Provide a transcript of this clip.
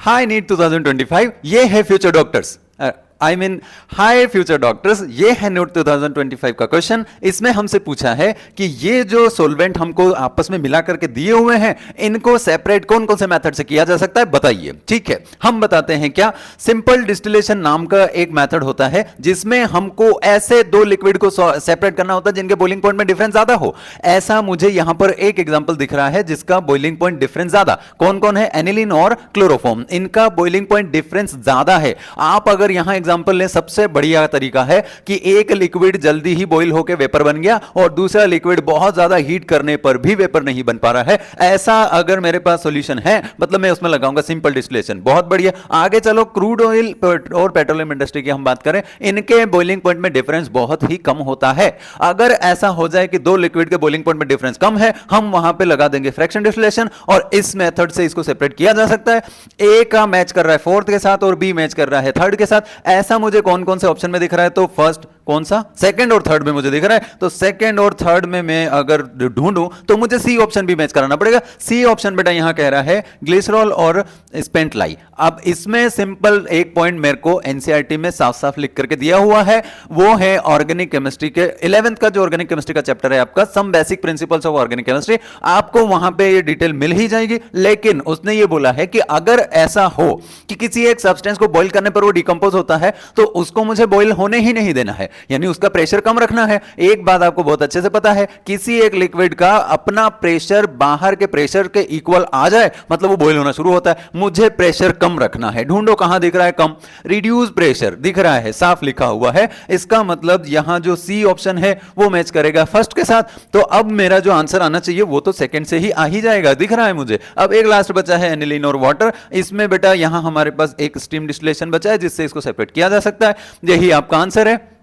High NEET 2025, ये है future doctors. I mean high future doctors, ये है नोट 2025 का क्वेश्चन। इसमें हमसे पूछा है कि ये जो सोलवेंट हमको आपस में मिला करके दिए हुए हैं, इनको सेपरेट कौन कौन से मेथड से किया जा सकता है बताइए। ठीक है, हम बताते हैं क्या। सिंपल डिस्टिलेशन नाम का एक मेथड होता है जिसमें हमको ऐसे दो लिक्विड को सेपरेट करना होता है जिनके बॉइलिंग पॉइंट में डिफरेंस ज्यादा हो। ऐसा मुझे यहां पर एक एग्जांपल दिख रहा है जिसका बॉइलिंग पॉइंट डिफरेंस ज्यादा। कौन कौन है? एनिलीन और क्लोरोफॉर्म, इनका बॉइलिंग पॉइंट डिफरेंस ज्यादा है। आप अगर यहां एग्जांपल लें, सबसे बढ़िया तरीका है कि एक लिक्विड जल्दी ही बॉईल होकर वेपर बन गया और दूसरा लिक्विड बहुत ज्यादा हीट करने पर भी वेपर नहीं बन पा रहा है। ऐसा अगर मेरे पास सॉल्यूशन है, मतलब मैं उसमें लगाऊंगा सिंपल डिस्टिलेशन। बहुत बढ़िया। आगे चलो, क्रूड ऑयल और पेट्रोलियम इंडस्ट्री की हम बात करें, इनके बॉइलिंग पॉइंट में डिफरेंस बहुत ही कम होता है। अगर ऐसा हो जाए कि दो लिक्विड के बॉइलिंग पॉइंट में डिफरेंस कम है, हम वहां पे लगा देंगे फ्रैक्शन डिस्टिलेशन और इस मेथड से इसको सेपरेट किया जा सकता है। ए का मैच कर रहा है फोर्थ के साथ और बी मैच कर रहा है थर्ड के साथ। ऐसा मुझे कौन कौन से ऑप्शन में दिख रहा है? तो फर्स्ट कौन सा? सेकंड और थर्ड में मुझे दिख रहा है। तो सेकंड और थर्ड में मैं अगर ढूंढूं तो मुझे सी ऑप्शन भी मैच कराना पड़ेगा। सी ऑप्शन बेटा यहां कह रहा है ग्लिसरॉल और स्पेंट लाई। अब इसमें सिंपल एक पॉइंट मेरे को एनसीईआरटी में साफ साफ लिख करके दिया हुआ है, वो है ऑर्गेनिक केमिस्ट्री के 11th का जो ऑर्गेनिक केमिस्ट्री का चैप्टर है आपका, some basic principles of organic chemistry. आपको वहां पे ये डिटेल मिल ही जाएगी। लेकिन उसने ये बोला है कि अगर ऐसा हो कि किसी एक सब्सटेंस को बॉईल करने पर वो डिकंपोज होता है तो उसको मुझे बॉईल होने ही नहीं देना है, यानी उसका प्रेशर कम रखना है। एक बात आपको बहुत अच्छे से पता है, किसी एक लिक्विड का अपना प्रेशर बाहर के प्रेशर के इक्वल आ जाए मतलब वो बॉईल होना शुरू होता है। मुझे प्रेशर कम रखना है। ढूंढो कहां दिख रहा है कम? रिड्यूस प्रेशर दिख रहा है, साफ लिखा हुआ है। इसका मतलब यहां जो सी ऑप्शन है वो मैच करेगा फर्स्ट के साथ। तो अब मेरा जो आंसर आना चाहिए वो तो सेकंड से ही आ ही जाएगा, दिख रहा है मुझे। अब एक लास्ट बचा है एनिलीन और वाटर। इसमें बेटा यहां हमारे पास एक स्टीम डिस्टिलेशन बचा है जिससे इसको सेपरेट किया जा सकता है। यही आपका आंसर है।